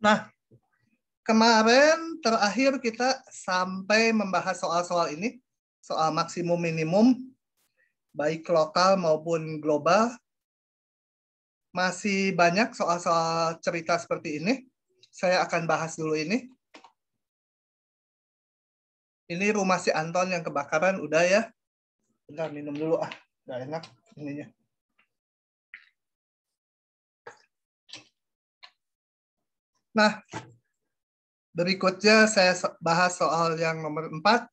Nah, kemarin terakhir kita sampai membahas soal-soal ini, soal maksimum minimum, baik lokal maupun global. Masih banyak soal-soal cerita seperti ini. Saya akan bahas dulu ini. Ini rumah si Anton yang kebakaran, udah ya. Bentar, minum dulu ah, nggak enak ininya. Nah, berikutnya saya bahas soal yang nomor 4.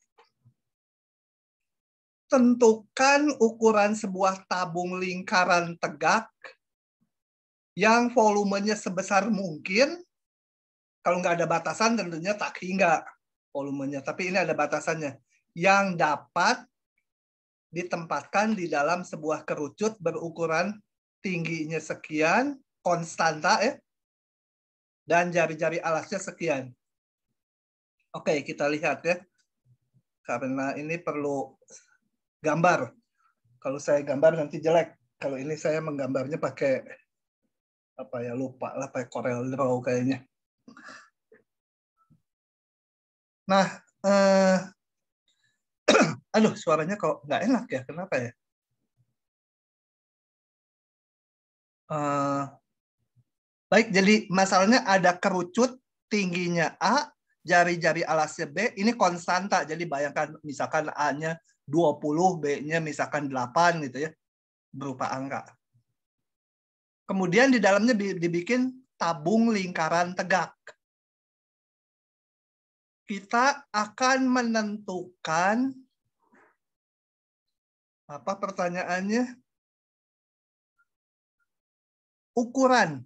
Tentukan ukuran sebuah tabung lingkaran tegak yang volumenya sebesar mungkin. Kalau nggak ada batasan tentunya tak hingga volumenya. Tapi ini ada batasannya. Yang dapat ditempatkan di dalam sebuah kerucut berukuran tingginya sekian, konstanta ya, dan jari-jari alasnya sekian. Oke, kita lihat ya. Karena ini perlu gambar. Kalau saya gambar nanti jelek. Kalau ini saya menggambarnya pakai apa ya, lupa lah, pakai Corel Draw kayaknya. Nah, aduh suaranya kok nggak enak ya, kenapa ya? Baik, jadi masalahnya ada kerucut tingginya A, jari-jari alasnya B, ini konstanta. Jadi bayangkan misalkan A-nya 20, B-nya misalkan 8 gitu ya, berupa angka. Kemudian di dalamnya dibikin tabung lingkaran tegak. Kita akan menentukan, apa pertanyaannya? Ukuran.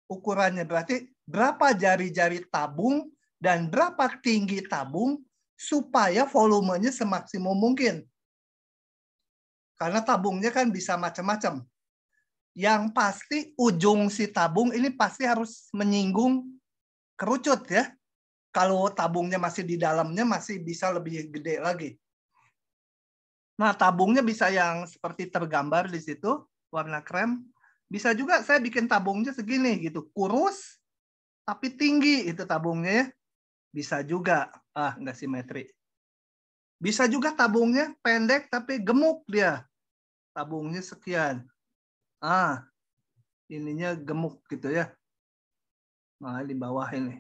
Ukurannya berarti berapa jari-jari tabung dan berapa tinggi tabung supaya volumenya semaksimum mungkin. Karena tabungnya kan bisa macam-macam. Yang pasti ujung si tabung ini pasti harus menyinggung kerucut ya. Kalau tabungnya masih di dalamnya masih bisa lebih gede lagi. Nah, tabungnya bisa yang seperti tergambar di situ, warna krem. Bisa juga saya bikin tabungnya segini gitu, kurus tapi tinggi itu tabungnya ya. Bisa juga, nggak simetri. Bisa juga tabungnya pendek tapi gemuk dia. Tabungnya sekian. Ininya gemuk gitu ya. Nah, di bawah ini.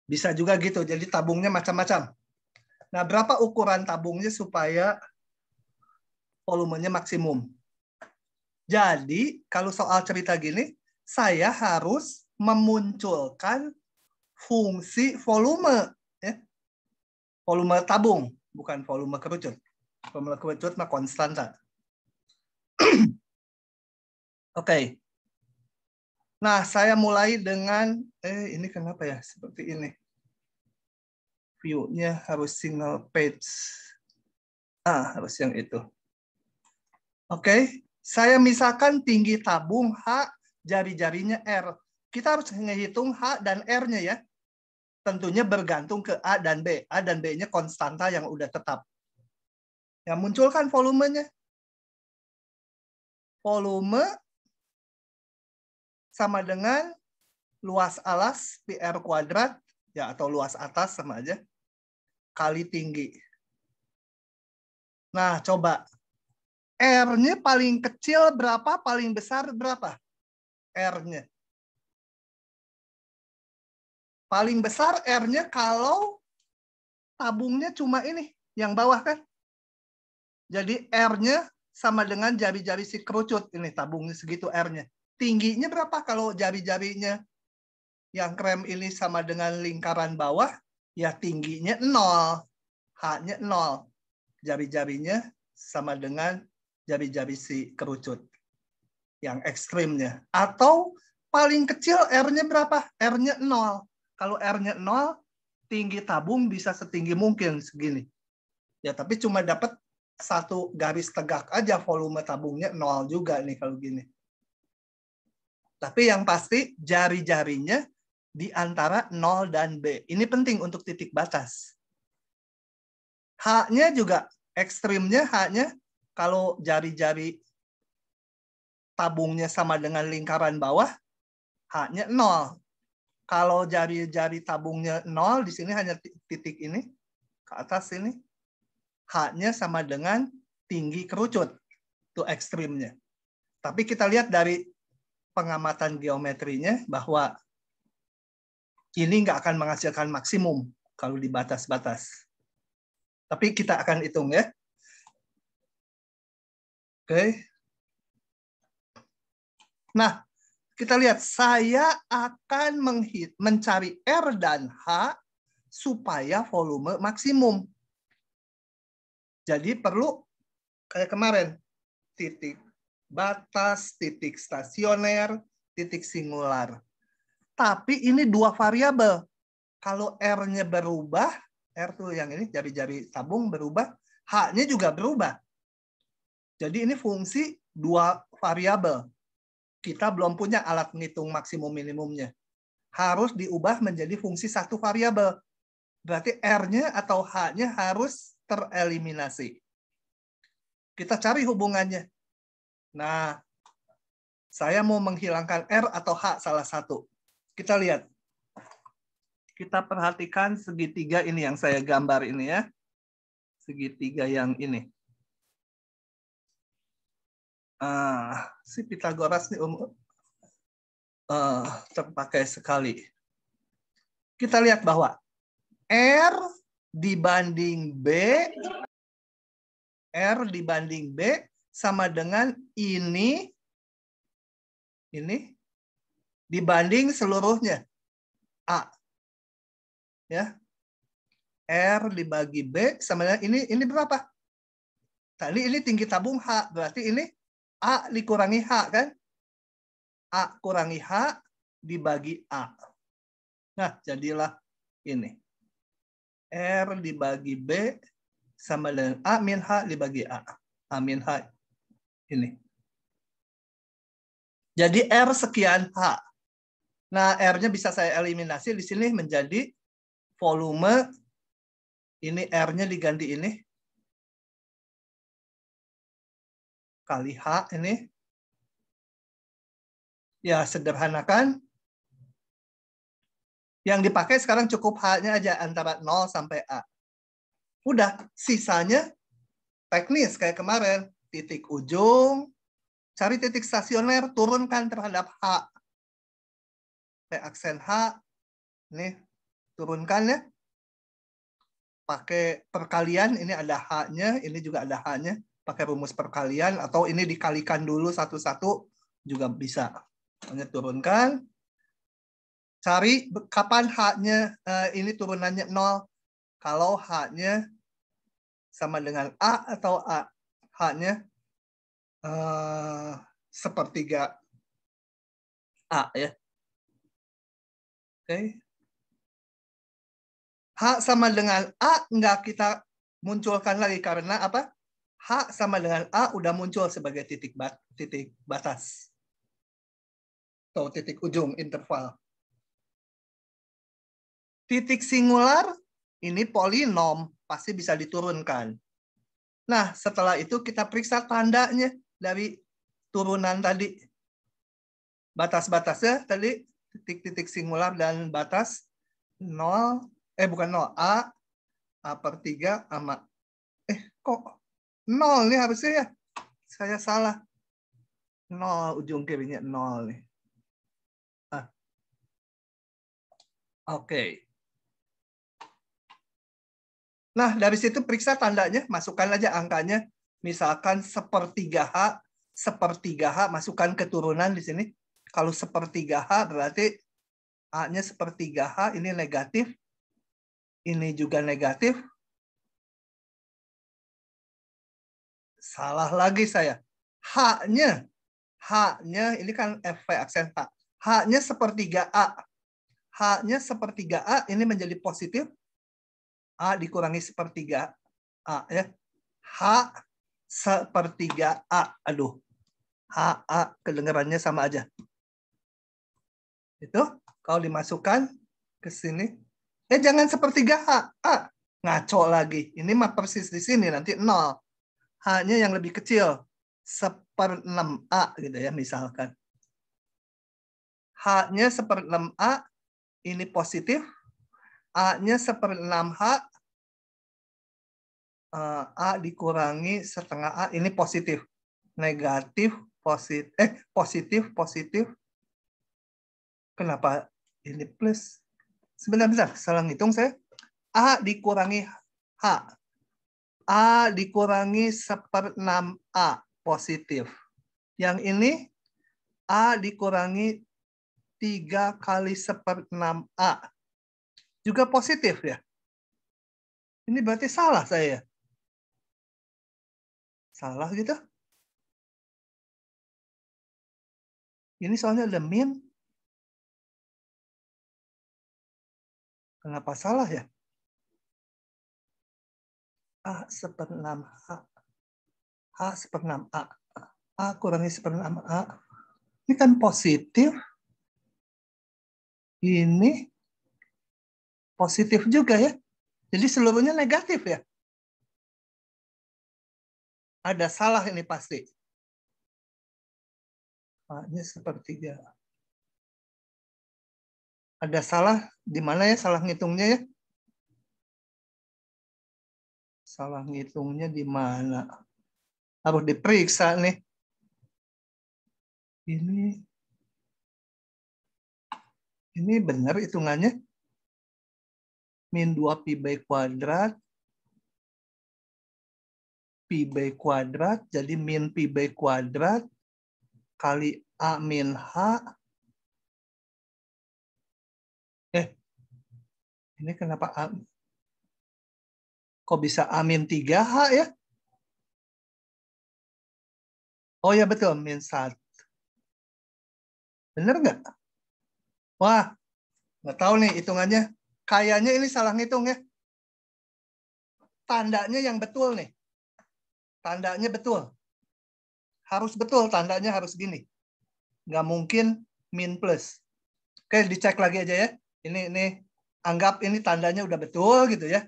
Bisa juga gitu, jadi tabungnya macam-macam. Nah, berapa ukuran tabungnya supaya volumenya maksimum? Jadi, kalau soal cerita gini, saya harus memunculkan fungsi volume. Ya. Volume tabung, bukan volume kerucut. Volume kerucut mah konstanta. Oke. Nah, saya mulai dengan, ini kenapa ya seperti ini? View-nya harus single page. Harus yang itu. Oke, saya misalkan tinggi tabung H, jari-jarinya R. Kita harus menghitung H dan R-nya ya. Tentunya bergantung ke A dan B. A dan B-nya konstanta yang udah tetap. Yang munculkan volumenya. Volume sama dengan luas alas PR kuadrat, ya atau luas atas sama aja, kali tinggi. Nah, coba. R-nya paling kecil berapa, paling besar berapa? R-nya. Paling besar R-nya kalau tabungnya cuma ini, yang bawah kan. Jadi R-nya sama dengan jari-jari si kerucut. Ini tabungnya segitu R-nya. Tingginya berapa kalau jari-jarinya yang krem ini sama dengan lingkaran bawah? Ya tingginya 0. H-nya 0. Jari-jarinya sama dengan jari-jari si kerucut. Yang ekstrimnya. Atau paling kecil R-nya berapa? R-nya 0. Kalau R-nya 0, tinggi tabung bisa setinggi mungkin segini. Ya, tapi cuma dapat satu garis tegak aja, volume tabungnya 0 juga nih kalau gini. Tapi yang pasti jari-jarinya di antara 0 dan B. Ini penting untuk titik batas. H-nya juga ekstrimnya, H-nya kalau jari-jari tabungnya sama dengan lingkaran bawah, H-nya 0. Kalau jari-jari tabungnya 0, di sini hanya titik ini, ke atas ini. H-nya sama dengan tinggi kerucut. Itu ekstrimnya. Tapi kita lihat dari pengamatan geometrinya bahwa ini nggak akan menghasilkan maksimum kalau di batas-batas. Tapi kita akan hitung ya. Oke. Nah, kita lihat, saya akan mencari R dan H supaya volume maksimum. Jadi perlu kayak kemarin, titik batas, titik stasioner, titik singular. Tapi ini dua variabel. Kalau R-nya berubah, R tuh yang ini, jari-jari tabung berubah, H-nya juga berubah. Jadi ini fungsi dua variabel. Kita belum punya alat menghitung maksimum minimumnya. Harus diubah menjadi fungsi satu variabel. Berarti R-nya atau H-nya harus tereliminasi. Kita cari hubungannya. Nah, saya mau menghilangkan R atau H salah satu. Kita lihat. Kita perhatikan segitiga ini yang saya gambar ini ya. Segitiga yang ini. Si Pythagoras ini terpakai sekali. Kita lihat bahwa R dibanding B sama dengan ini dibanding seluruhnya A. Ya. R dibagi B sama dengan ini berapa? Tadi ini tinggi tabung H, berarti ini A dikurangi H kan? A kurangi H dibagi A. Nah, jadilah ini. R dibagi B sama dengan A min H dibagi A. A min H ini. Jadi R sekian H. Nah, R-nya bisa saya eliminasi di sini menjadi volume. Ini R-nya diganti ini. Kali H ini. Ya, sederhanakan. Yang dipakai sekarang cukup H-nya aja antara 0 sampai A. Udah, sisanya teknis kayak kemarin. Titik ujung, cari titik stasioner, turunkan terhadap H. Pakai aksen H. Ini, turunkan ya. Pakai perkalian, ini ada H-nya, ini juga ada H-nya. Pakai rumus perkalian, atau ini dikalikan dulu satu-satu, juga bisa. Hanya turunkan. Cari kapan H-nya, ini turunannya 0. Kalau H-nya sama dengan A atau A. H-nya sepertiga A ya. Oke. H sama dengan A nggak kita munculkan lagi karena apa? H sama dengan A udah muncul sebagai titik batas atau titik ujung interval. Titik singular ini polinom pasti bisa diturunkan. Nah, setelah itu kita periksa tandanya dari turunan tadi. Batas-batasnya tadi titik-titik singular dan batas 0, bukan 0, A per 3 sama kok 0 nih harusnya ya. Saya salah. 0 ujung kirinya 0 nih. Oke. Nah, dari situ periksa tandanya, masukkan aja angkanya. Misalkan sepertiga H, masukkan keturunan di sini. Kalau sepertiga H berarti A-nya sepertiga H, ini negatif. Ini juga negatif. Salah lagi saya. H-nya ini kan F aksen H. H-nya sepertiga A. H-nya sepertiga A, ini menjadi positif. A dikurangi sepertiga A ya. H sepertiga A. Aduh. H, A kedengarannya sama aja. Itu kalau dimasukkan ke sini. Jangan sepertiga H. A. Ngaco lagi. Ini mah persis di sini. Nanti 0. H-nya yang lebih kecil. 1/6 A gitu ya misalkan. H-nya 1/6A, ini positif. A-nya 1/6H, A dikurangi setengah A, ini positif. Negatif, positif, positif. Kenapa ini plus? Sebentar, salah ngitung saya. A dikurangi H. A dikurangi 1/6A, positif. Yang ini A dikurangi 3 kali 1/6A. Juga positif ya. Ini berarti salah saya. Salah gitu. Ini soalnya ada min. Kenapa salah ya? A 1/6H. H 1/6A. A kurangi 1/6A. Ini kan positif. Ini positif juga ya. Jadi seluruhnya negatif ya. Ada salah ini pasti. A-nya 1/3. Ada salah di mana ya salah ngitungnya ya? Salah ngitungnya di mana? Harus diperiksa nih. Ini benar hitungannya. Min 2pi kuadrat. Pi kuadrat. Jadi min pi kuadrat. Kali A min H. Ini kenapa A? Kok bisa A min 3H ya? Oh ya betul, min 1. Bener nggak? Wah, nggak tahu nih hitungannya. Kayaknya ini salah ngitung ya. Tandanya yang betul nih. Tandanya betul. Harus betul, tandanya harus gini. Nggak mungkin min plus. Oke, dicek lagi aja ya. Ini anggap ini tandanya udah betul gitu ya.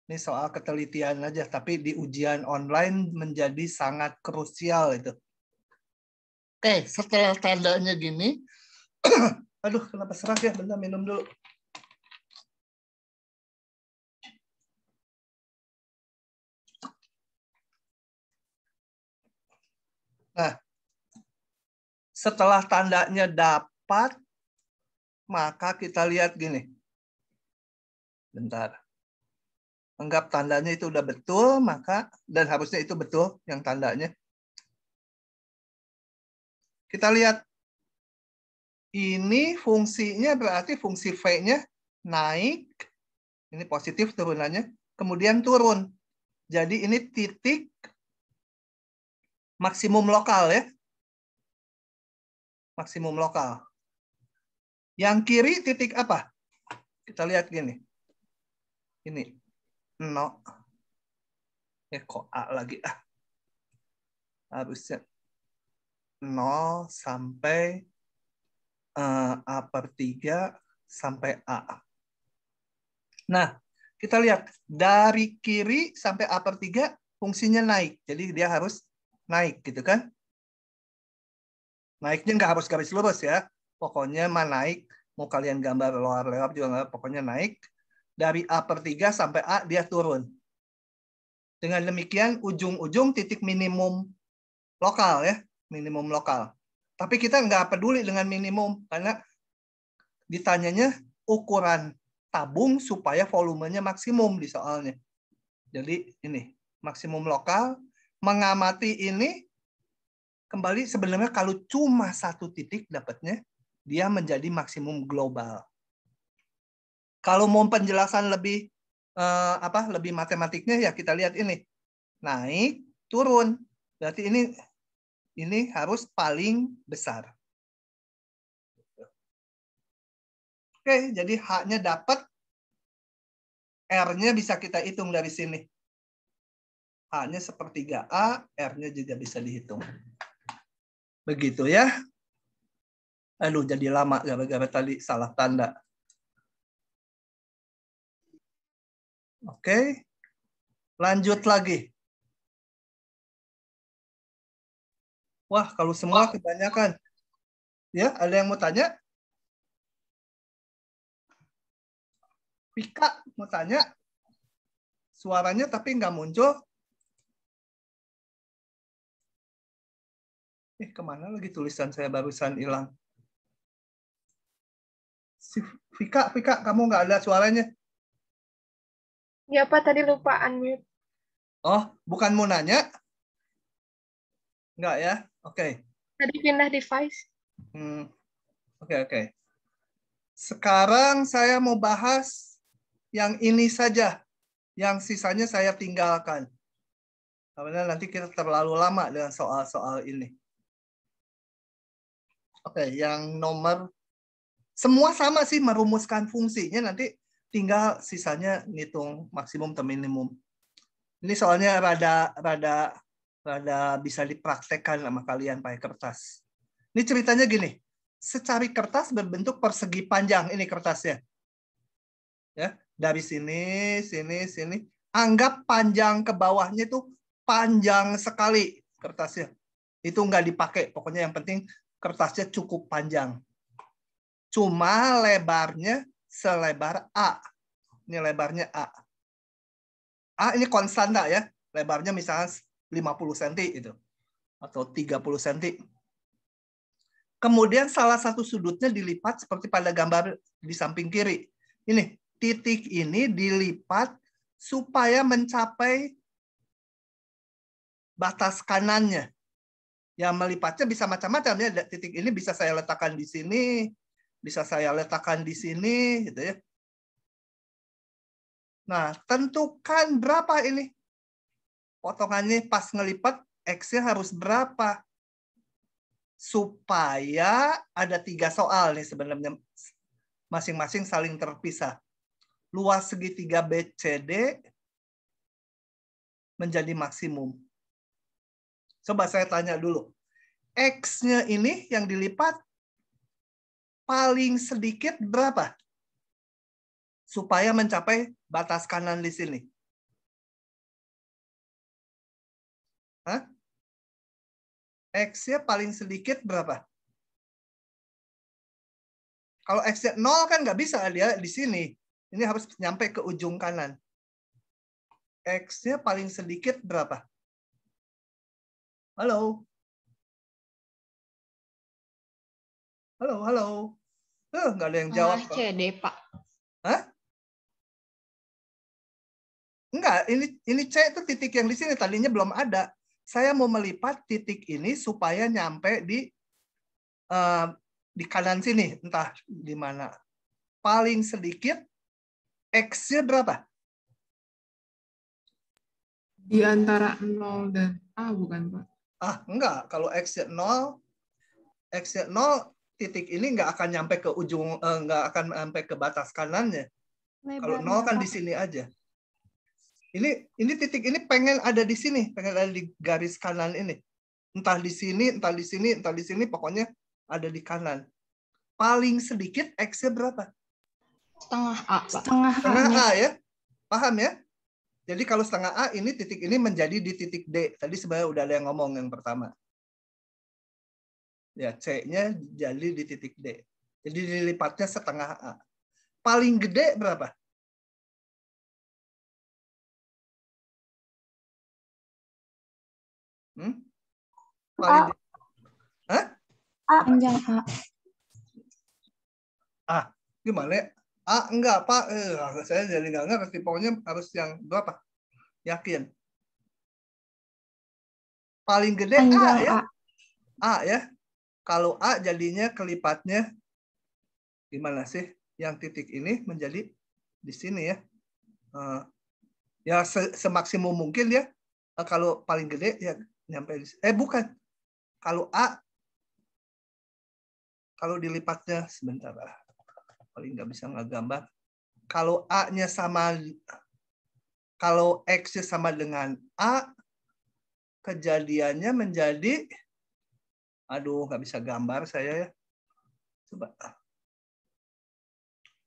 Ini soal ketelitian aja, tapi di ujian online menjadi sangat krusial itu. Oke, setelah tandanya gini, aduh, kenapa serak ya? Bentar, minum dulu. Nah, setelah tandanya dapat, maka kita lihat gini. Bentar. Anggap tandanya itu udah betul, maka dan harusnya itu betul yang tandanya. Kita lihat. Ini fungsinya berarti fungsi V-nya naik. Ini positif turunannya. Kemudian turun. Jadi ini titik maksimum lokal ya. Maksimum lokal. Yang kiri titik apa? Kita lihat gini. Ini 0. Kok A lagi ah. Harusnya 0 sampai A/3 sampai A. Nah, kita lihat dari kiri sampai A/3 fungsinya naik. Jadi dia harus naik gitu kan. Naiknya nggak harus garis lurus ya. Pokoknya mah naik. Mau kalian gambar lower lewat juga nggak. Pokoknya naik. Dari A/3 sampai A dia turun. Dengan demikian ujung-ujung titik minimum lokal ya. Minimum lokal. Tapi kita nggak peduli dengan minimum. Karena ditanyanya ukuran tabung supaya volumenya maksimum di soalnya. Jadi ini maksimum lokal. Mengamati ini kembali sebenarnya kalau cuma satu titik dapatnya, dia menjadi maksimum global. Kalau mau penjelasan lebih lebih matematiknya ya kita lihat ini. Naik, turun. Berarti ini harus paling besar. Oke, jadi H-nya dapat, R-nya bisa kita hitung dari sini. H-nya 1/3A, R-nya juga bisa dihitung. Begitu ya. Aduh, jadi lama gara-gara tadi salah tanda. Oke. Lanjut lagi. Wah, kalau semua kebanyakan. Ya, ada yang mau tanya? Vika mau tanya, suaranya tapi nggak muncul. Kemana lagi tulisan saya barusan hilang? Si Vika, kamu nggak ada suaranya? Ya, Pak, tadi lupa unmute. Oh, bukan mau nanya? Nggak ya? Oke. Tadi pindah device. Oke. Sekarang saya mau bahas yang ini saja. Yang sisanya saya tinggalkan. Karena nanti kita terlalu lama dengan soal-soal ini. Oke, yang nomor semua sama sih merumuskan fungsinya, nanti tinggal sisanya ngitung maksimum atau minimum. Ini soalnya rada bisa dipraktekkan sama kalian pakai kertas. Ini ceritanya gini, secari kertas berbentuk persegi panjang, ini kertasnya. Ya, dari sini. Anggap panjang ke bawahnya itu panjang sekali kertasnya. Itu nggak dipakai, pokoknya yang penting kertasnya cukup panjang. Cuma lebarnya selebar A. Ini lebarnya A. A ini konstanta ya. Lebarnya misalnya 50 cm itu. Atau 30 cm. Kemudian salah satu sudutnya dilipat seperti pada gambar di samping kiri. Ini, titik ini dilipat supaya mencapai batas kanannya. Yang melipatnya bisa macam-macam ya. Titik ini bisa saya letakkan di sini, bisa saya letakkan di sini, gitu ya. Nah, tentukan berapa ini potongannya pas ngelipat, X-nya harus berapa supaya ada 3 soal nih sebenarnya, masing-masing saling terpisah. Luas segitiga BCD menjadi maksimum. Coba saya tanya dulu, X-nya ini yang dilipat paling sedikit berapa supaya mencapai batas kanan di sini? Hah? X-nya paling sedikit berapa? Kalau X-nya 0 kan nggak bisa, dia di sini. Ini harus nyampe ke ujung kanan. X-nya paling sedikit berapa? Halo? Halo? Nggak ada yang jawab. CD, Pak. Hah? Enggak, ini C itu titik yang di sini. Tadinya belum ada. Saya mau melipat titik ini supaya nyampe di kanan sini. Entah di mana. Paling sedikit, X-nya berapa? Di antara 0 dan A, bukan, Pak? Enggak. Kalau X-nya 0, titik ini nggak akan nyampe ke ujung, nggak akan sampai ke batas kanannya. Kalau 0 kan di sini aja. Ini titik ini pengen ada di sini, pengen ada di garis kanan ini. Entah di sini, pokoknya ada di kanan. Paling sedikit X-nya berapa? Setengah A, Pak. Setengah A ya. Paham ya? Jadi kalau setengah A, ini titik ini menjadi di titik D. Tadi sebenarnya udah ada yang ngomong yang pertama. Ya, C-nya jadi di titik D. Jadi dilipatnya setengah A. Paling gede berapa? Paling gede. Hah? Panjang A. Gimana ya? Enggak, Pak. Saya jadi nggak ngerti. Pokoknya harus yang berapa? Yakin. Paling gede Panjang A ya. A. A ya. Kalau A jadinya kelipatnya gimana sih? Yang titik ini menjadi di sini ya. Ya semaksimum mungkin ya. Kalau paling gede ya nyampe di sini. Bukan. Kalau A, kalau dilipatnya sebentar lah. Paling nggak bisa ngegambar. Kalau A-nya sama, kalau X-nya sama dengan A, kejadiannya menjadi, aduh nggak bisa gambar saya ya. Coba.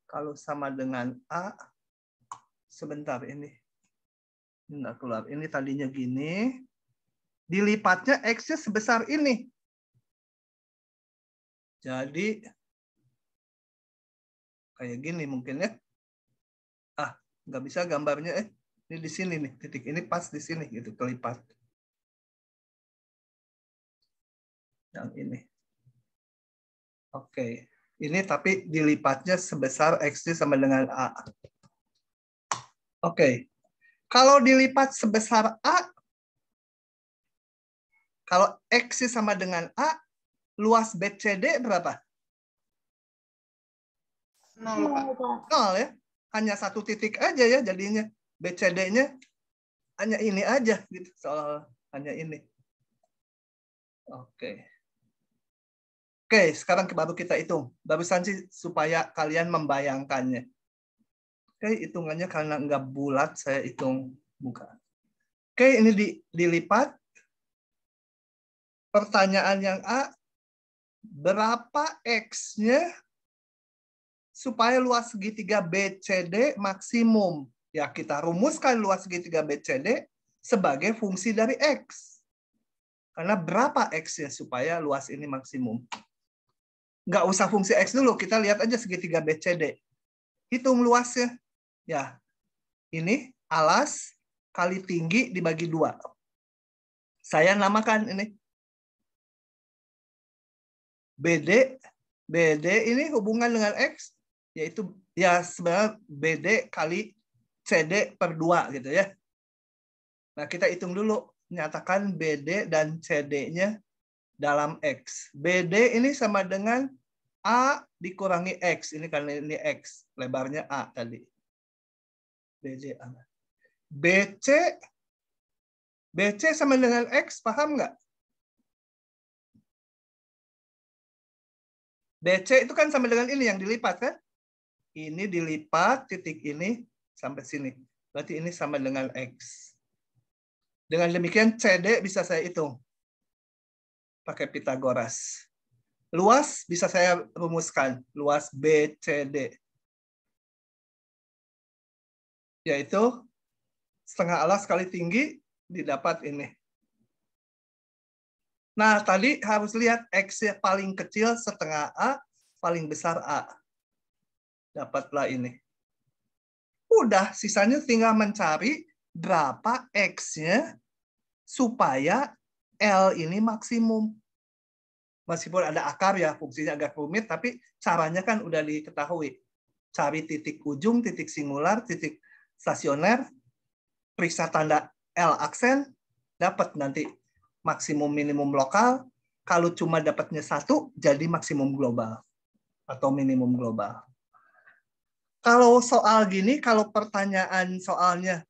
Kalau sama dengan A, sebentar ini. Nggak keluar. Ini tadinya gini. Dilipatnya X-nya sebesar ini. Jadi, kayak gini mungkin ya. Nggak bisa gambarnya, ini di sini nih, titik ini pas di sini, gitu, kelipat. Yang ini. Oke. Ini tapi dilipatnya sebesar X sama dengan A. Oke. Kalau dilipat sebesar A, kalau X sama dengan A, luas BCD berapa? 0, Pak. 0 ya. Hanya satu titik aja ya jadinya. BCD-nya hanya ini aja gitu. Soal hanya ini. Oke. Oke, sekarang baru kita hitung. Barusan sih supaya kalian membayangkannya. Oke, hitungannya karena nggak bulat, saya hitung buka. Oke, ini dilipat. Pertanyaan yang A, berapa X-nya supaya luas segitiga BCD maksimum? Ya, kita rumuskan luas segitiga BCD sebagai fungsi dari X. Karena berapa X-nya supaya luas ini maksimum? Nggak usah fungsi X dulu, kita lihat aja segitiga BCD. Hitung luasnya. Ya, ini alas kali tinggi dibagi 2. Saya namakan ini. BD ini hubungan dengan X, yaitu ya sebenarnya BD kali CD per 2 gitu ya. Nah, kita hitung dulu. Nyatakan BD dan CD-nya dalam X. BD ini sama dengan A dikurangi X. Ini karena ini X. Lebarnya A tadi. BD A. BC sama dengan X. Paham nggak? BC itu kan sama dengan ini yang dilipat kan? Ini dilipat titik ini sampai sini. Berarti ini sama dengan X. Dengan demikian CD bisa saya hitung. Pakai Pitagoras. Luas bisa saya rumuskan. Luas BCD. Yaitu setengah alas kali tinggi didapat ini. Nah, tadi harus lihat X paling kecil setengah A, paling besar A. Dapatlah ini. Udah, sisanya tinggal mencari berapa X-nya supaya L ini maksimum. Meskipun ada akar ya, fungsinya agak rumit, tapi caranya kan udah diketahui. Cari titik ujung, titik singular, titik stasioner, periksa tanda L aksen, dapat nanti maksimum minimum lokal. Kalau cuma dapatnya 1, jadi maksimum global atau minimum global. Kalau soal gini, kalau pertanyaan soalnya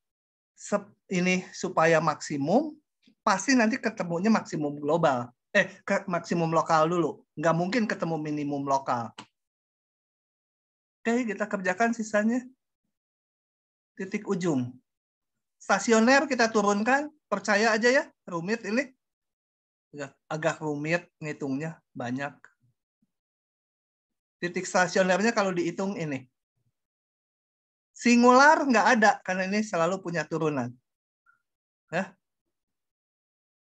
ini supaya maksimum, pasti nanti ketemunya maksimum global. Maksimum lokal dulu. Nggak mungkin ketemu minimum lokal. Oke, kita kerjakan sisanya. Titik ujung. Stasioner kita turunkan. Percaya aja ya, rumit ini. Agak rumit ngitungnya, banyak. Titik stasionernya kalau dihitung ini. Singular nggak ada, karena ini selalu punya turunan. Ya.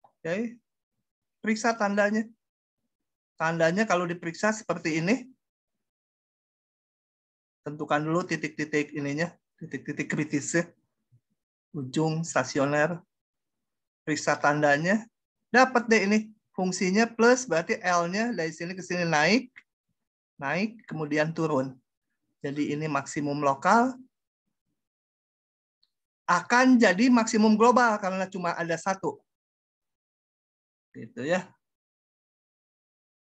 Oke. Periksa tandanya. Tandanya kalau diperiksa seperti ini. Tentukan dulu titik-titik ininya, titik-titik kritisnya. Ujung stasioner. Periksa tandanya. Dapat deh ini. Fungsinya plus, berarti L-nya dari sini ke sini naik. Naik, kemudian turun. Jadi ini maksimum lokal. Akan jadi maksimum global karena cuma ada 1. Gitu ya.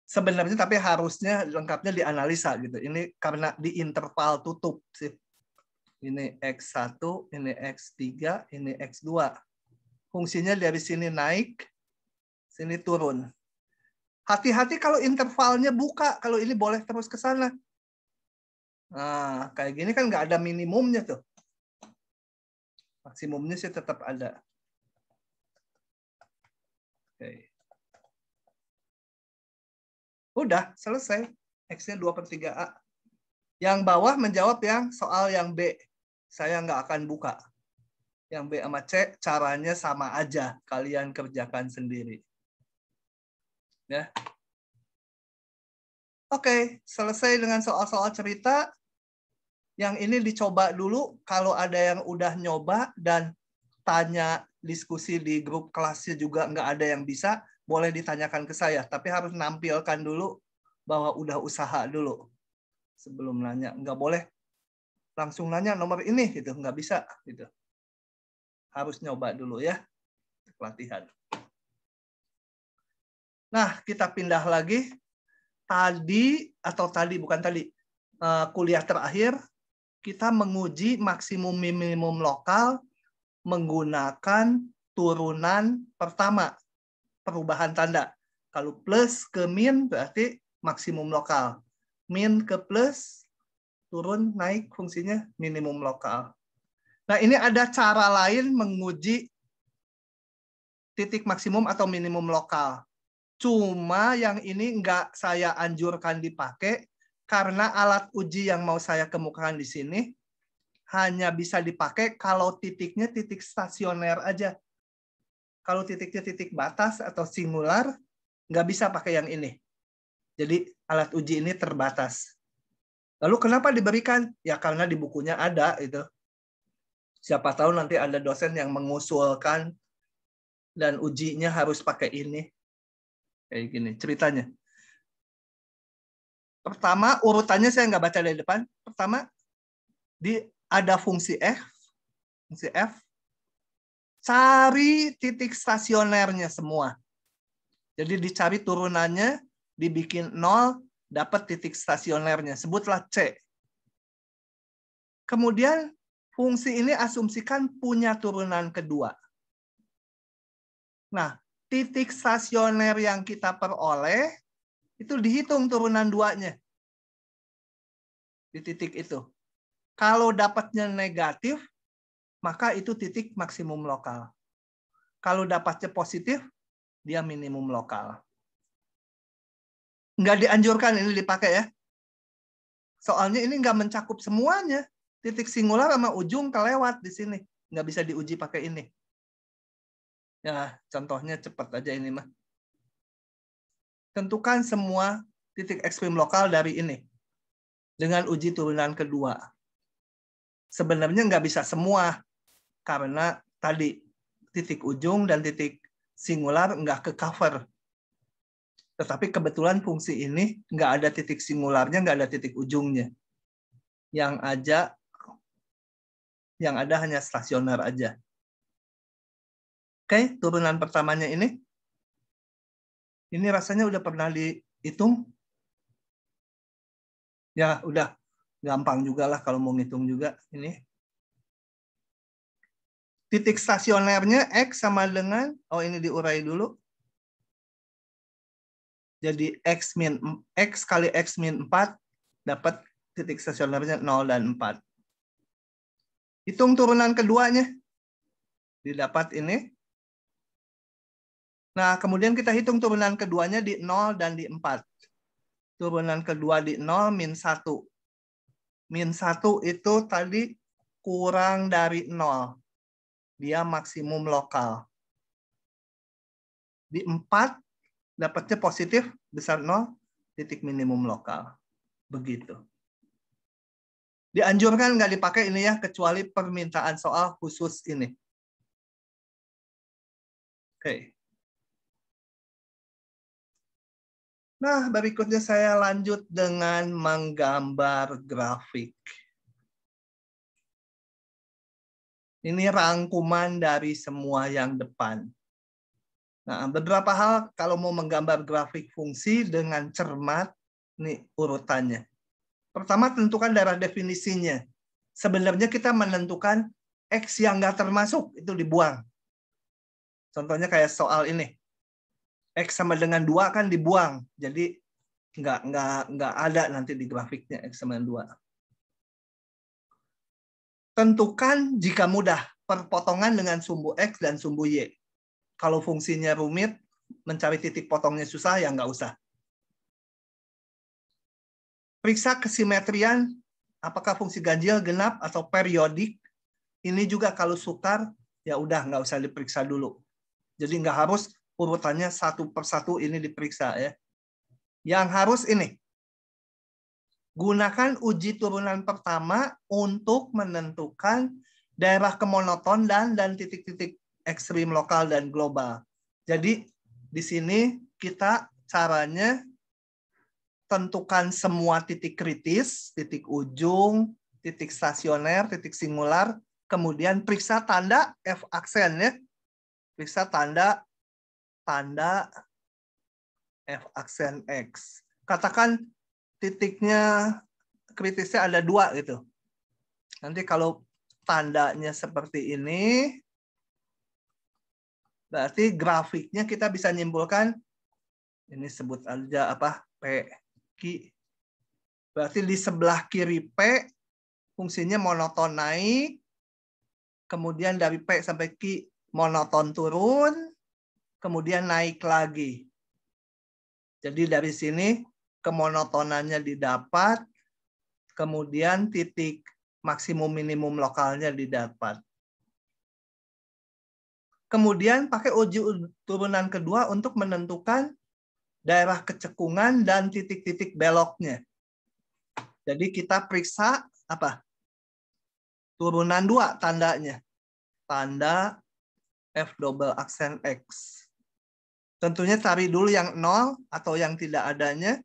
Sebenarnya tapi harusnya lengkapnya dianalisa gitu. Ini karena di interval tutup sih. Ini X1, ini X3, ini X2. Fungsinya dari sini naik, sini turun. Hati-hati kalau intervalnya buka, kalau ini boleh terus ke sana. Nah, kayak gini kan nggak ada minimumnya tuh. Maksimumnya sih tetap ada. Oke. Udah, selesai. X-nya 2/3A. Yang bawah menjawab yang soal yang B. Saya nggak akan buka. Yang B sama C caranya sama aja. Kalian kerjakan sendiri. Ya. Oke, selesai dengan soal-soal cerita. Yang ini dicoba dulu. Kalau ada yang udah nyoba dan tanya diskusi di grup kelasnya juga nggak ada yang bisa, boleh ditanyakan ke saya. Tapi harus nampilkan dulu bahwa udah usaha dulu sebelum nanya. Nggak boleh langsung nanya nomor ini, gitu. Nggak bisa. Gitu. Harus nyoba dulu ya. Pelatihan. Nah, kita pindah lagi. Kuliah terakhir, kita menguji maksimum minimum lokal menggunakan turunan pertama, perubahan tanda. Kalau plus ke min berarti maksimum lokal. Min ke plus, turun naik fungsinya minimum lokal. Nah, ini ada cara lain menguji titik maksimum atau minimum lokal. Cuma yang ini nggak saya anjurkan dipakai karena alat uji yang mau saya kemukakan di sini hanya bisa dipakai kalau titiknya titik stasioner aja. Kalau titiknya titik batas atau singular, nggak bisa pakai yang ini. Jadi alat uji ini terbatas. Lalu kenapa diberikan? Ya karena di bukunya ada itu. Siapa tahu nanti ada dosen yang mengusulkan dan ujinya harus pakai ini. Kayak gini ceritanya. Pertama, urutannya saya nggak baca dari depan. Pertama, ada fungsi F. Fungsi F. Cari titik stasionernya semua. Jadi dicari turunannya, dibikin 0, dapat titik stasionernya. Sebutlah C. Kemudian, fungsi ini asumsikan punya turunan kedua. Nah, titik stasioner yang kita peroleh, itu dihitung turunan 2-nya. Di titik itu. Kalau dapatnya negatif, maka itu titik maksimum lokal. Kalau dapatnya positif, dia minimum lokal. Nggak dianjurkan ini dipakai ya. Soalnya ini nggak mencakup semuanya. Titik singular sama ujung kelewat di sini. Nggak bisa diuji pakai ini. Ya, contohnya cepat aja ini mah. Tentukan semua titik ekstrim lokal dari ini. Dengan uji turunan kedua. Sebenarnya nggak bisa semua. Karena tadi titik ujung dan titik singular nggak ke cover. Tetapi kebetulan fungsi ini nggak ada titik singularnya, nggak ada titik ujungnya. Yang ada hanya stasioner aja. Oke, turunan pertamanya ini. Ini rasanya udah pernah dihitung. Ya, udah gampang juga lah kalau mau ngitung juga. Ini. Titik stasionernya X sama dengan, ini diurai dulu. Jadi X kali X min 4 dapat titik stasionernya 0 dan 4. Hitung turunan keduanya. Didapat ini. Nah, kemudian kita hitung turunan keduanya di 0 dan di 4. Turunan kedua di 0 min 1. Min 1 itu tadi kurang dari 0. Dia maksimum lokal. Di 4 dapatnya positif besar 0, titik minimum lokal. Begitu. Dianjurkan nggak dipakai ini ya, kecuali permintaan soal khusus ini. Oke. Nah, berikutnya saya lanjut dengan menggambar grafik. Ini rangkuman dari semua yang depan. Nah, beberapa hal kalau mau menggambar grafik fungsi dengan cermat, ini urutannya. Pertama, tentukan darah definisinya. Sebenarnya kita menentukan X yang nggak termasuk, itu dibuang. Contohnya kayak soal ini. X sama dengan 2 kan dibuang. Jadi nggak ada nanti di grafiknya X sama 2. Tentukan jika mudah perpotongan dengan sumbu X dan sumbu Y. Kalau fungsinya rumit, mencari titik potongnya susah, ya nggak usah. Periksa kesimetrian, apakah fungsi ganjil, genap, atau periodik. Ini juga kalau sukar, ya udah nggak usah diperiksa dulu. Jadi nggak harus urutannya satu persatu ini diperiksa ya. Yang harus ini. Gunakan uji turunan pertama untuk menentukan daerah kemonoton dan titik-titik ekstrim lokal dan global. Jadi di sini kita caranya tentukan semua titik kritis, titik ujung, titik stasioner, titik singular, kemudian periksa tanda F aksen ya. Periksa tanda F aksen X. Katakan titiknya kritisnya ada 2 gitu. Nanti kalau tandanya seperti ini, berarti grafiknya kita bisa nyimpulkan, ini sebut aja apa, P, Q. Berarti di sebelah kiri P, fungsinya monoton naik, kemudian dari P sampai Q monoton turun, kemudian naik lagi. Jadi dari sini kemonotonannya didapat, kemudian titik maksimum minimum lokalnya didapat. Kemudian pakai uji turunan kedua untuk menentukan daerah kecekungan dan titik-titik beloknya. Jadi kita periksa apa? Turunan 2 tandanya. Tanda F double aksen X. Tentunya cari dulu yang 0 atau yang tidak adanya.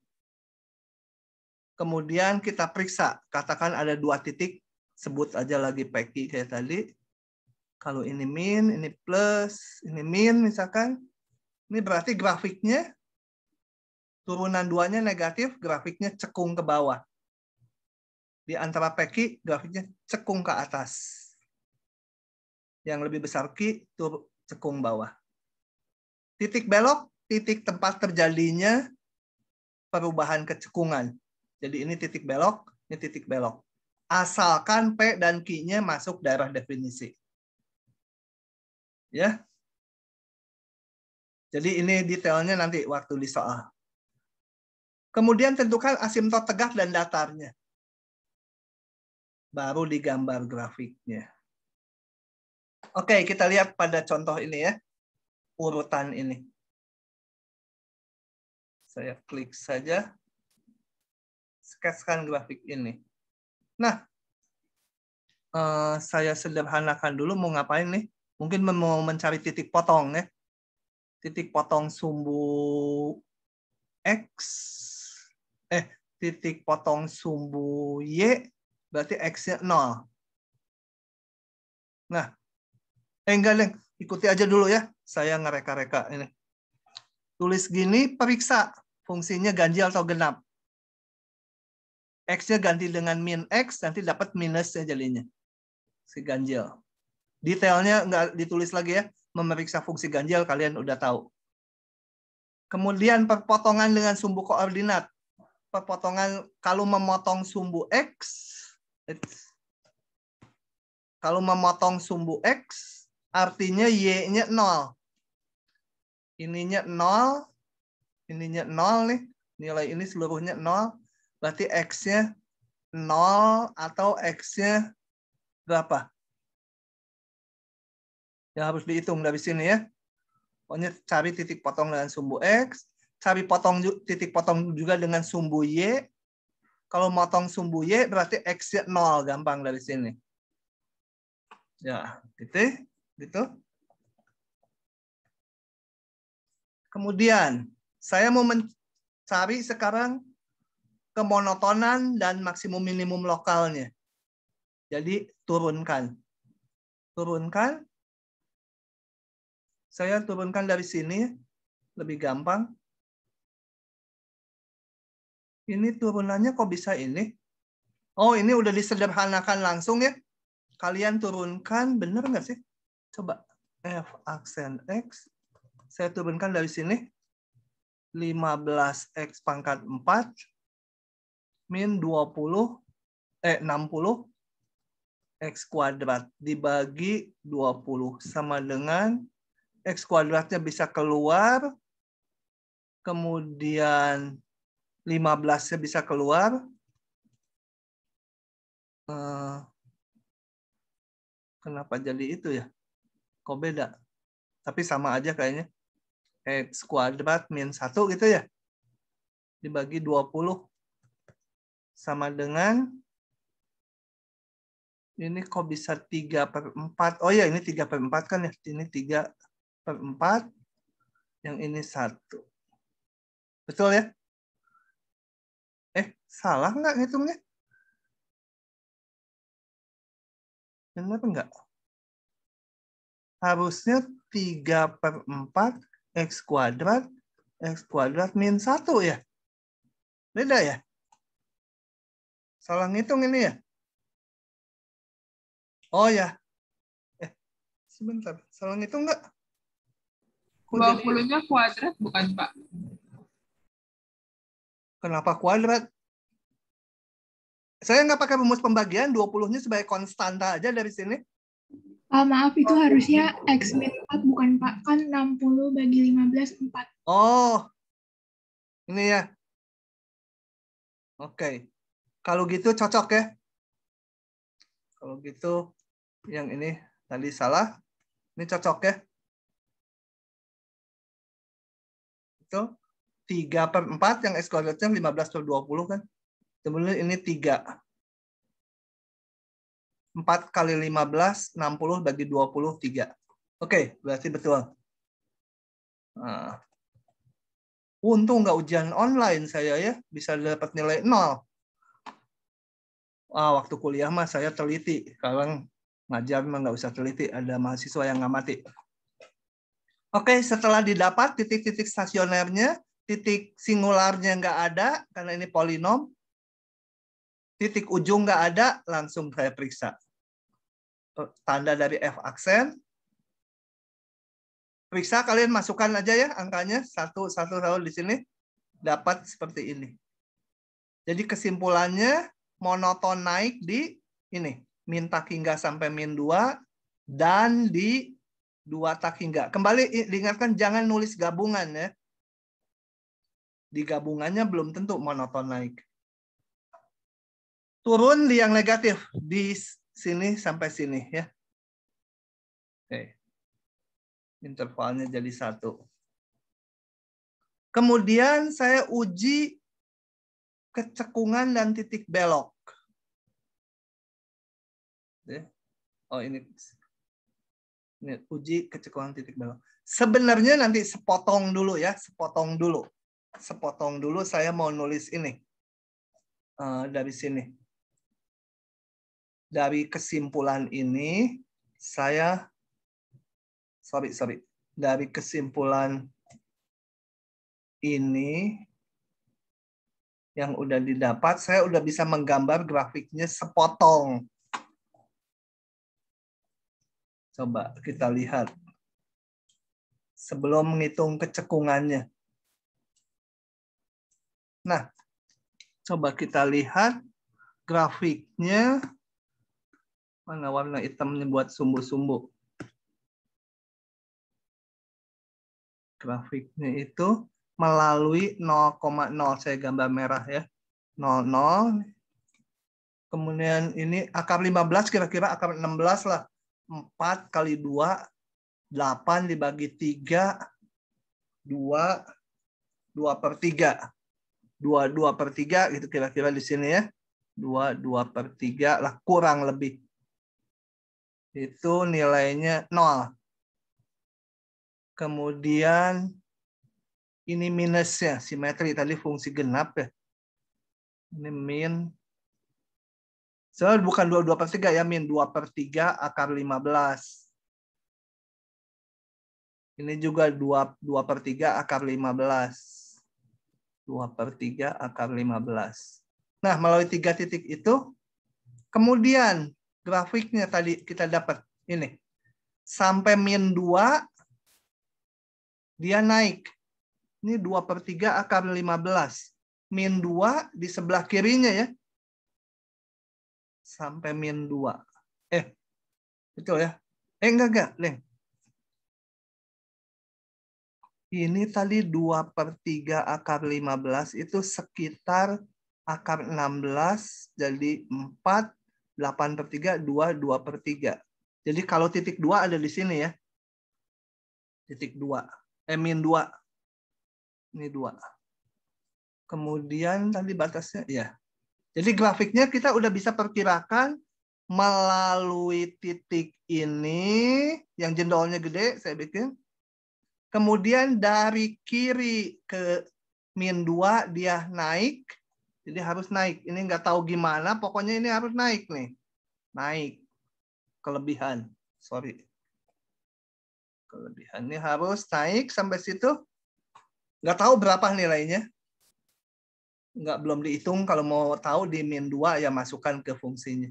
Kemudian kita periksa, katakan ada 2 titik, sebut aja lagi PQ kayak tadi. Kalau ini min, ini plus, ini min misalkan. Ini berarti grafiknya, turunan 2-nya negatif, grafiknya cekung ke bawah. Di antara PQ, grafiknya cekung ke atas. Yang lebih besar Q, cekung bawah. Titik belok, titik tempat terjadinya perubahan kecekungan. Jadi ini titik belok, ini titik belok. Asalkan P dan Q-nya masuk daerah definisi. Ya. Jadi ini detailnya nanti waktu di soal. Kemudian tentukan asimtot tegak dan datarnya. Baru digambar grafiknya. Oke, kita lihat pada contoh ini ya. Urutan ini. Saya klik saja. Sketskan grafik ini. Nah, saya sederhanakan dulu mau ngapain nih. Mungkin mau mencari titik potong ya. Titik potong sumbu X. Titik potong sumbu Y. Berarti X-nya 0. Nah, enggak, Leng. Ikuti aja dulu ya. Saya ngereka-reka ini. Tulis gini, periksa fungsinya ganjil atau genap. X-nya ganti dengan min X, nanti dapat minusnya jadinya. Si ganjil. Detailnya nggak ditulis lagi ya. Memeriksa fungsi ganjil kalian udah tahu. Kemudian perpotongan dengan sumbu koordinat. Perpotongan kalau memotong sumbu X. Kalau memotong sumbu X, artinya Y-nya 0. Ininya 0. Ininya 0 nih. Nilai ini seluruhnya 0. Berarti X-nya 0 atau X-nya berapa? Ya harus dihitung dari sini ya. Pokoknya cari titik potong dengan sumbu X. Cari titik potong juga dengan sumbu Y. Kalau motong sumbu Y berarti X-nya 0. Gampang dari sini. Ya, gitu. Kemudian, saya mau mencari sekarang kemonotonan dan maksimum minimum lokalnya. Jadi turunkan. Saya turunkan dari sini, lebih gampang. Ini turunannya kok bisa ini? Oh, ini udah disederhanakan langsung ya. Kalian turunkan, bener nggak sih? Coba F aksen X. Saya turunkan dari sini. 15X pangkat 4 min 60 X kuadrat dibagi 20 sama dengan X kuadratnya bisa keluar, kemudian 15-nya bisa keluar. Kenapa jadi itu ya? Kok beda? Tapi sama aja kayaknya. X kuadrat min 1 gitu ya. Dibagi 20 sama dengan, ini kok bisa 3/4. Oh ya, ini 3/4 kan ya. Ini 3/4. Yang ini 1. Betul ya? Salah nggak ngitungnya? Benar nggak? Harusnya 3/4 X kuadrat min 1 ya? Beda ya? Salah ngitung ini ya? Oh ya. Sebentar. Salah ngitung nggak? 20-nya kuadrat bukan, Pak? Kenapa kuadrat? Saya nggak pakai rumus pembagian, 20-nya sebagai konstanta aja dari sini. Maaf, itu harusnya X min 4 bukan, Pak. Kan 60 bagi 15, 4. Oh, ini ya. Oke. Kalau gitu cocok ya. Kalau gitu yang ini tadi salah. Ini cocok ya. Itu 3/4 yang X kuadratnya 15/20 kan. Kemudian ini 3. 4 kali 15, 60 bagi 20, 3. Oke, berarti betul. Nah. Untung nggak ujian online saya ya. Bisa dapat nilai 0. Waktu kuliah mah saya teliti. Sekarang ngajar mah nggak usah teliti. Ada mahasiswa yang ngamati. Oke, setelah didapat titik-titik stasionernya, titik singularnya nggak ada, karena ini polinom. Titik ujung nggak ada, langsung saya periksa. Tanda dari F aksen. Periksa, kalian masukkan aja ya angkanya. Satu di sini. Dapat seperti ini. Jadi kesimpulannya, monoton naik di ini. Min tak hingga sampai min 2. Dan di 2 tak hingga. Kembali diingatkan jangan nulis gabungan ya. Di gabungannya belum tentu monoton naik. Turun di yang negatif. Di sini sampai sini ya. Oke. Intervalnya jadi 1. Kemudian saya uji kecekungan dan titik belok. Oh ini uji kecekungan titik belok. Sebenarnya nanti sepotong dulu ya. Sepotong dulu saya mau nulis ini. Dari sini. Dari kesimpulan ini saya dari kesimpulan ini yang udah didapat, saya udah bisa menggambar grafiknya sepotong. Coba kita lihat. Sebelum menghitung kecekungannya. Nah, coba kita lihat grafiknya. Mana warna hitamnya buat sumbu-sumbu. Grafiknya itu melalui 0,0. Saya gambar merah ya. 0,0. Kemudian ini akar 15 kira-kira akar 16 lah. 4 kali 2, 8 dibagi 3, 2 per 3. 2 per 3 gitu kira-kira di sini ya. 2 per 3 lah kurang lebih. Itu nilainya 0. Kemudian ini minusnya, simetri tadi fungsi genap ya. Ini min. Soalnya bukan 2 per 3 ya, min 2 per 3 akar 15. Ini juga 2 per 3 akar 15. 2 per 3 akar 15. Nah, melalui 3 titik itu, kemudian grafiknya tadi kita dapat ini. Sampai min 2, dia naik. Ini 2 per 3 akar 15. Min 2 di sebelah kirinya ya. Sampai min 2. Betul ya? Enggak, Leng. Ini tadi 2 per 3 akar 15 itu sekitar akar 16 jadi 4, 8 per 3, 2, 2 per 3. Jadi kalau titik 2 ada di sini ya. Titik 2. Min 2. Ini 2. Kemudian tadi batasnya ya. Jadi grafiknya kita udah bisa perkirakan melalui titik ini, yang jendolnya gede, saya bikin. Kemudian dari kiri ke -2 dia naik. Jadi harus naik. Ini nggak tahu gimana, pokoknya ini harus naik nih. Naik. Kelebihan. Sorry. Kelebihannya harus naik sampai situ. Nggak tahu berapa nilainya. Belum dihitung. Kalau mau tahu di -2 ya masukkan ke fungsinya.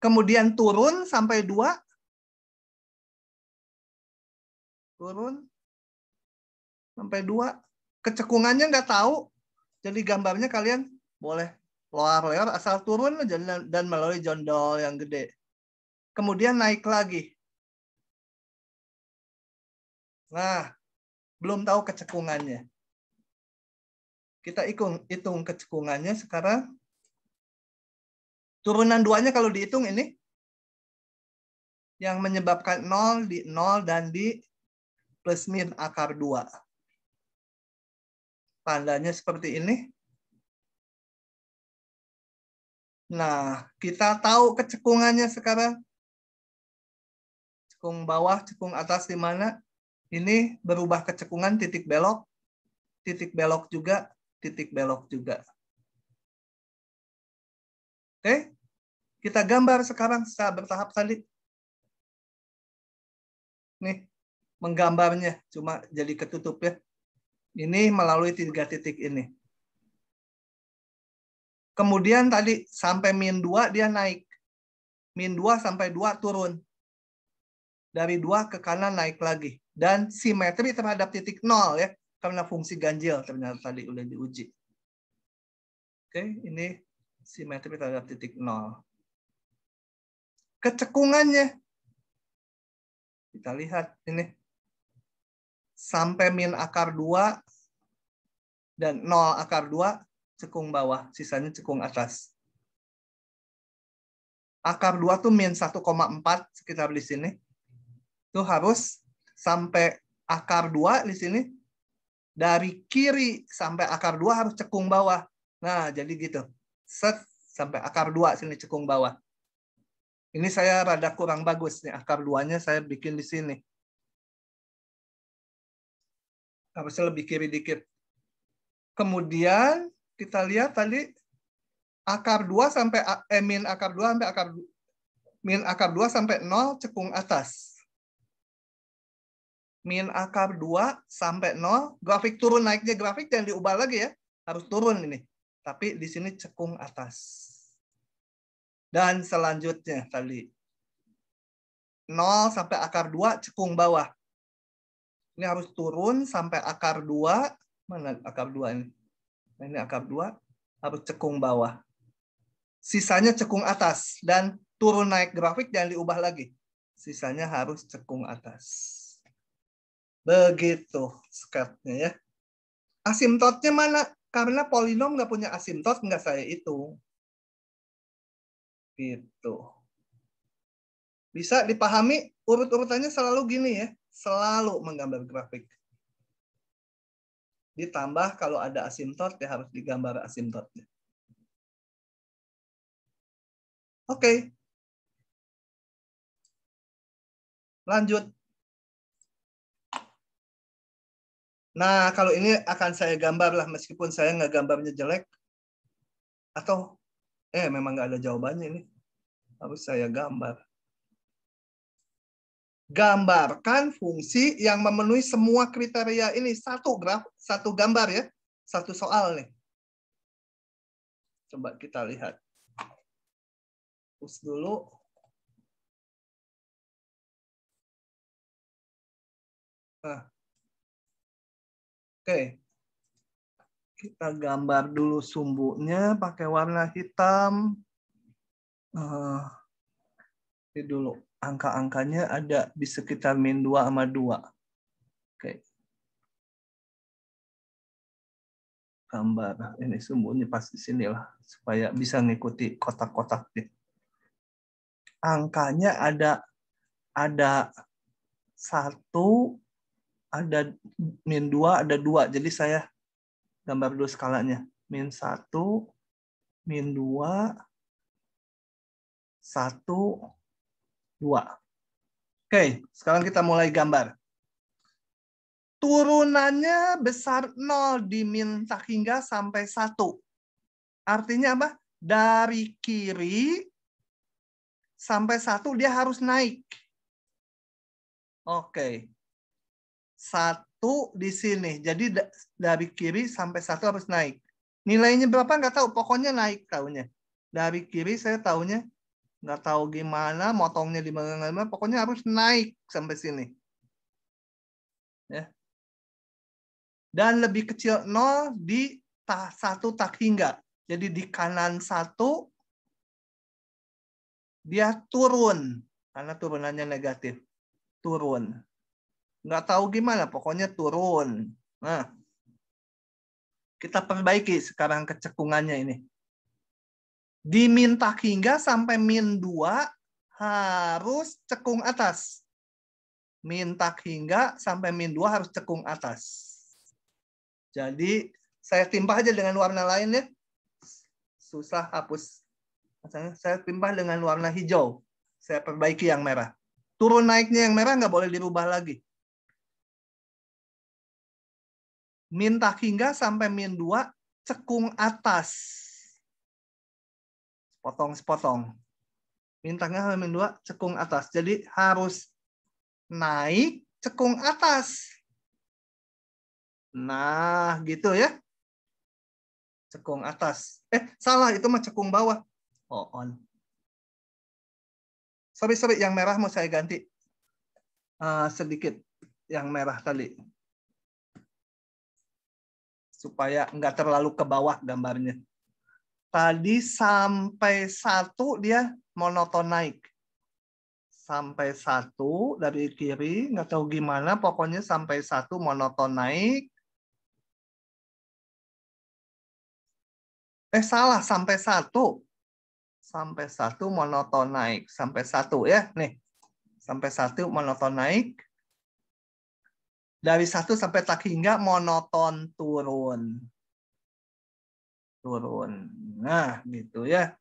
Kemudian turun sampai 2. Turun sampai 2. Kecekungannya nggak tahu. Jadi gambarnya kalian boleh lower asal turun dan melalui jondol yang gede. Kemudian naik lagi. Nah, belum tahu kecekungannya. Kita hitung kecekungannya sekarang. Turunan 2-nya kalau dihitung ini. Yang menyebabkan 0 di 0 dan di plus min akar 2. Tandanya seperti ini. Nah, kita tahu kecekungannya sekarang. Cekung bawah, cekung atas di mana? Ini berubah kecekungan titik belok juga, titik belok juga. Oke, kita gambar sekarang secara bertahap tadi. Nih, menggambarnya cuma jadi ketutup ya. Ini melalui 3 titik ini. Kemudian tadi sampai -2 dia naik. -2 sampai 2 turun. Dari 2 ke kanan naik lagi. Dan simetri terhadap titik 0 ya. Karena fungsi ganjil ternyata tadi udah diuji. Oke, ini simetri terhadap titik 0. Kecekungannya. Kita lihat ini. Sampai min akar 2 dan 0 akar 2 cekung bawah. Sisanya cekung atas. Akar 2 tuh min 1,4 sekitar di sini. Itu harus sampai akar 2 di sini. Dari kiri sampai akar 2 harus cekung bawah. Nah, jadi gitu. Set sampai akar 2 sini cekung bawah. Ini saya rada kurang bagus nih. Akar 2-nya saya bikin di sini. Harusnya lebih kiri dikit. Kemudian kita lihat tadi akar 2 sampai min akar 2 sampai min akar 2 sampai 0 cekung atas. Min akar 2 sampai 0, grafik turun naiknya grafik jangan diubah lagi ya. Harus turun ini. Tapi di sini cekung atas. Dan selanjutnya tadi 0 sampai akar 2 cekung bawah. Ini harus turun sampai akar 2. Mana akar 2 ini? Nah, ini akar 2 harus cekung bawah. Sisanya cekung atas dan turun naik grafik jangan diubah lagi. Sisanya harus cekung atas. Begitu skatnya ya. Asimtotnya mana? Karena polinom nggak punya asimtot, nggak saya hitung. Gitu. Bisa dipahami urut-urutannya selalu gini ya. Selalu menggambar grafik. Ditambah kalau ada asimtot ya harus digambar asimtotnya. Oke. Lanjut. Nah, kalau ini akan saya gambar lah meskipun saya nggak gambarnya jelek. Atau memang nggak ada jawabannya ini. Harus saya gambar. Gambarkan fungsi yang memenuhi semua kriteria ini. Satu gambar ya. Satu soal nih. Coba kita lihat. Hapus dulu. Nah. Oke. Kita gambar dulu sumbunya pakai warna hitam. Ini dulu. Angka-angkanya ada di sekitar -2 sama 2. Oke. Gambar. Ini sumbunya pas di sini lah. Supaya bisa ngikuti kotak-kotaknya. Angkanya ada 1, ada -2, ada 2. Jadi saya gambar dulu skalanya. -1, min 2, 1, 2. Oke, sekarang kita mulai gambar. Turunannya besar 0 di min tak hingga sampai 1. Artinya apa? Dari kiri sampai 1 dia harus naik. Oke. 1 di sini. Jadi dari kiri sampai 1 harus naik. Nilainya berapa nggak tahu. Pokoknya naik tahunya. Dari kiri saya tahunya nggak tahu gimana. Motongnya di mana. Pokoknya harus naik sampai sini. Ya. Dan lebih kecil 0 di 1 tak hingga. Jadi di kanan 1 dia turun. Karena turunannya negatif. Turun. Nggak tahu gimana, pokoknya turun. Nah, kita perbaiki sekarang kecekungannya ini. Di min tak hingga sampai min 2 harus cekung atas. Min tak hingga sampai min 2 harus cekung atas. Jadi saya timpah aja dengan warna lain ya. Susah hapus. Saya timpah dengan warna hijau. Saya perbaiki yang merah. Turun naiknya yang merah nggak boleh dirubah lagi. Min tak hingga sampai min 2 cekung atas. Sepotong-sepotong. Min tak hingga sampai min 2 cekung atas. Jadi harus naik cekung atas. Nah, gitu ya. Cekung atas. Salah, itu mah cekung bawah. Oh, on. Sorry, yang merah mau saya ganti. Sedikit yang merah tadi. Supaya nggak terlalu ke bawah gambarnya. Tadi sampai 1 dia monoton naik. Sampai 1 dari kiri, nggak tahu gimana, pokoknya sampai 1 monoton naik. Salah, sampai 1. Sampai 1 monoton naik. Sampai 1 ya, nih. Sampai 1 monoton naik. Dari 1 sampai tak hingga monoton turun. Turun. Nah, gitu ya.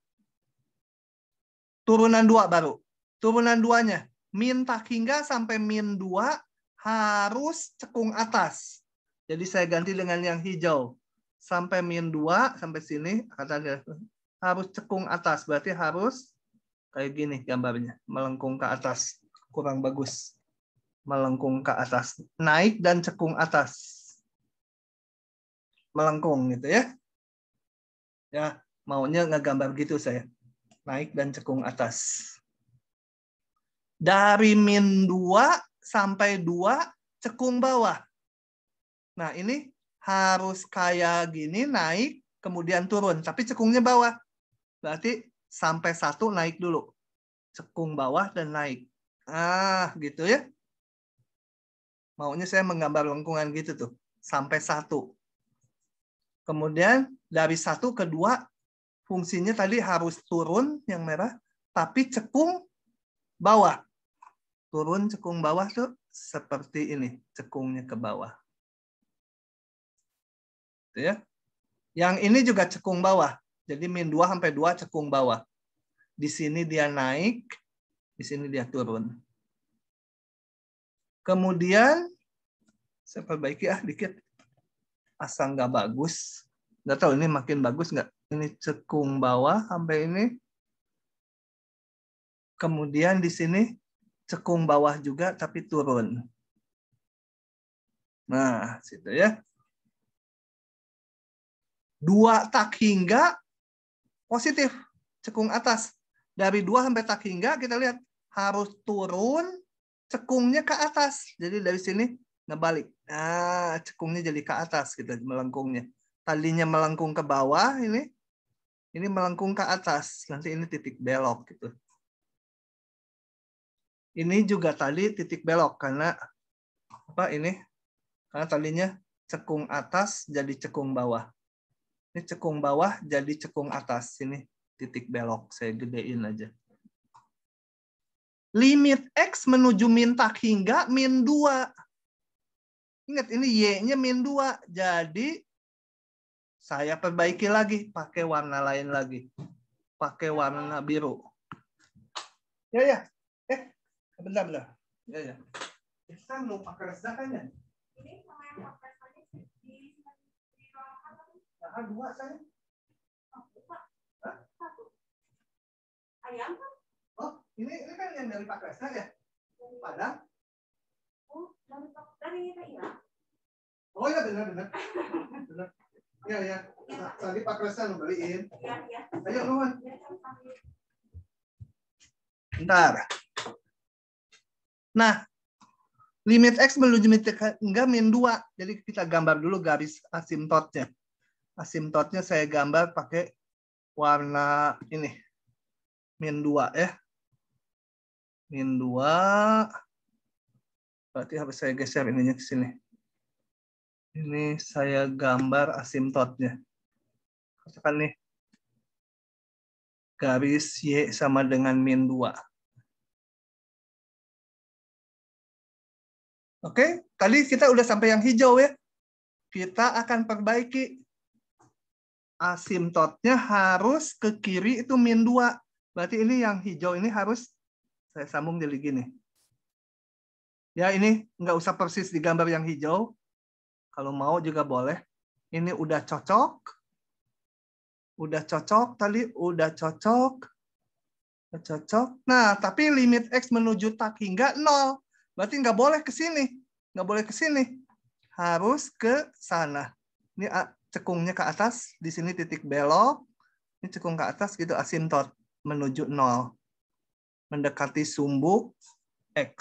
Turunan 2 baru. Turunan 2-nya. Min tak hingga sampai min 2 harus cekung atas. Jadi saya ganti dengan yang hijau. Sampai min 2, sampai sini, harus cekung atas. Berarti harus kayak gini gambarnya. Melengkung ke atas. Kurang bagus. Melengkung ke atas. Naik dan cekung atas. Melengkung gitu ya. Ya, maunya ngegambar gitu saya. Naik dan cekung atas. Dari min 2 sampai 2 cekung bawah. Nah, ini harus kayak gini, naik, kemudian turun. Tapi cekungnya bawah. Berarti sampai 1 naik dulu. Cekung bawah dan naik. Gitu ya. Maunya saya menggambar lengkungan gitu tuh. Sampai 1. Kemudian dari 1 ke 2, fungsinya tadi harus turun yang merah, tapi cekung bawah. Turun cekung bawah tuh seperti ini. Cekungnya ke bawah. Ya. Yang ini juga cekung bawah. Jadi min 2 sampai 2 cekung bawah. Di sini dia naik, di sini dia turun. Kemudian saya perbaiki dikit. Asal nggak bagus. Nggak tahu ini makin bagus nggak. Ini cekung bawah sampai ini. Kemudian di sini cekung bawah juga tapi turun. Nah, situ ya. 2 tak hingga positif, cekung atas. Dari 2 sampai tak hingga kita lihat harus turun, cekungnya ke atas. Jadi dari sini ngebalik. Cekungnya jadi ke atas gitu, melengkungnya. Tadinya melengkung ke bawah, ini melengkung ke atas. Nanti ini titik belok gitu. Ini juga tadi titik belok karena apa ini? Karena tadinya cekung atas jadi cekung bawah. Ini cekung bawah jadi cekung atas. Ini titik belok. Saya gedein aja. Limit X menuju min tak hingga min 2. Ingat ini Y-nya min 2. Jadi Saya perbaiki lagi, pakai warna lain lagi. Pakai warna biru. Ya. Bentar. Ya. Kita mau pakai resdakan ya? Ini sama yang pakai resdakan di nah, 2 saya. Satu. Ayam kan? Oh, ini kan yang dari Pak Kresna ya? Padang? Oh, dari Ira. Oh ya benar. Ya. Tadi Pak Kresna beliin. Iya. Ayo, Nuhun. Bentar. Nah, limit X menuju limit enggak min 2. Jadi kita gambar dulu garis asimptotnya. Asimptotnya saya gambar pakai warna ini. Min 2 ya. Min 2. Berarti harus saya geser ininya ke sini. Ini saya gambar asimptotnya. Katakan nih. Garis Y sama dengan min 2. Oke, tadi kita udah sampai yang hijau ya. Kita akan perbaiki. Asimptotnya harus ke kiri itu min 2. Berarti ini yang hijau ini harus saya sambung jadi gini. Ya ini nggak usah persis digambar yang hijau. Kalau mau juga boleh. Ini udah cocok. Udah cocok tadi, udah cocok. Nah, tapi limit X menuju tak hingga 0. Berarti nggak boleh ke sini. Nggak boleh ke sini. Harus ke sana. Ini cekungnya ke atas. Di sini titik belok. Ini cekung ke atas gitu asimptot. Menuju 0. Mendekati sumbu X.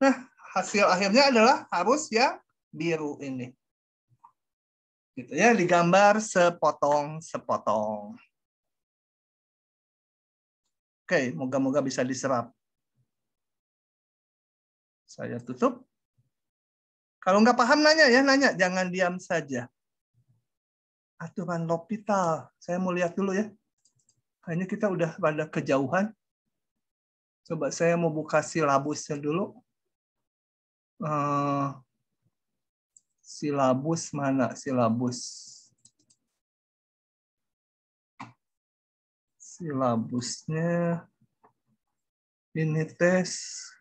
Nah, hasil akhirnya adalah harus yang biru ini. Gitu ya, digambar sepotong-sepotong. Oke, moga-moga bisa diserap. Saya tutup. Kalau nggak paham nanya ya, nanya. Jangan diam saja. Aturan L'Hopital. Saya mau lihat dulu ya. Kayaknya kita udah pada kejauhan. Coba saya mau buka silabusnya dulu. Silabus mana? Silabusnya. Ini tes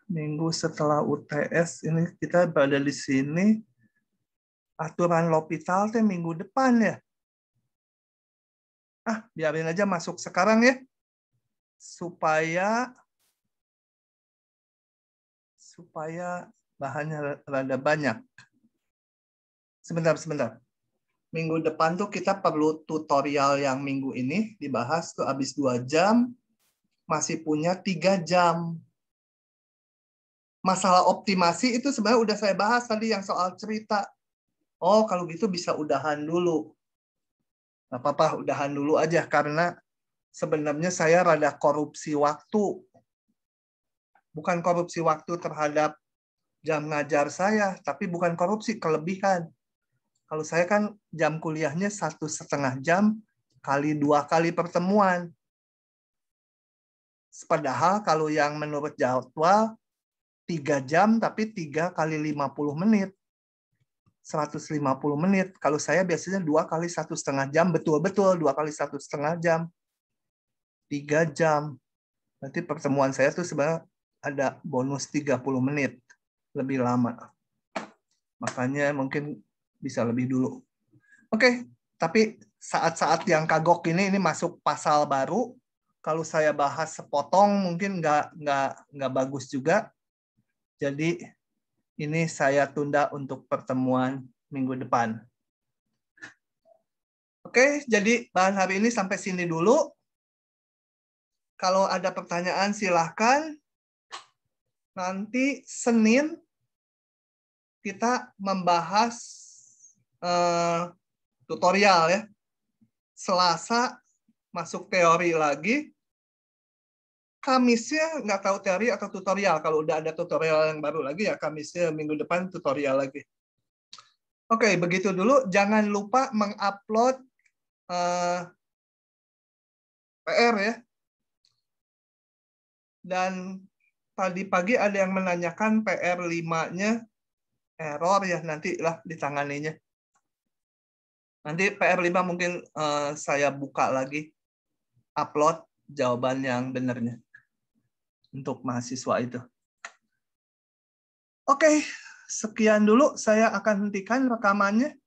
minggu setelah UTS. Ini kita berada di sini. Aturan L'Hopital teh minggu depan ya. Biarin aja masuk sekarang ya. Supaya bahannya rada banyak. Sebentar. Minggu depan tuh kita perlu tutorial yang minggu ini dibahas tuh habis 2 jam. Masih punya 3 jam. Masalah optimasi itu sebenarnya udah saya bahas tadi yang soal cerita. Oh, kalau gitu bisa udahan dulu. Nggak apa-apa, udahan dulu aja. Karena sebenarnya saya rada korupsi waktu. Bukan korupsi waktu terhadap jam ngajar saya, tapi bukan korupsi, kelebihan. Kalau saya kan jam kuliahnya 1,5 jam kali 2 kali pertemuan. Padahal kalau yang menurut jadwal 3 jam, tapi 3 kali 50 menit. 150 menit. Kalau saya biasanya 2 kali 1,5 jam, betul-betul 2 kali 1,5 jam. 3 jam. Nanti pertemuan saya tuh sebenarnya ada bonus 30 menit. Lebih lama. Makanya mungkin bisa lebih dulu. Oke, tapi saat-saat yang kagok ini masuk pasal baru. Kalau saya bahas sepotong mungkin nggak bagus juga. Jadi ini saya tunda untuk pertemuan minggu depan. Oke, jadi bahan hari ini sampai sini dulu. Kalau ada pertanyaan silahkan. Nanti Senin kita membahas tutorial ya. Selasa masuk teori lagi. Kamisnya nggak tahu teori atau tutorial. Kalau udah ada tutorial yang baru lagi ya Kamisnya minggu depan tutorial lagi. Oke, begitu dulu. Jangan lupa mengupload PR ya. Dan tadi pagi ada yang menanyakan PR 5-nya error ya, nanti lah ditanganinya. Nanti PR5 mungkin saya buka lagi, upload jawaban yang benarnya untuk mahasiswa itu. Oke, sekian dulu. Saya akan hentikan rekamannya.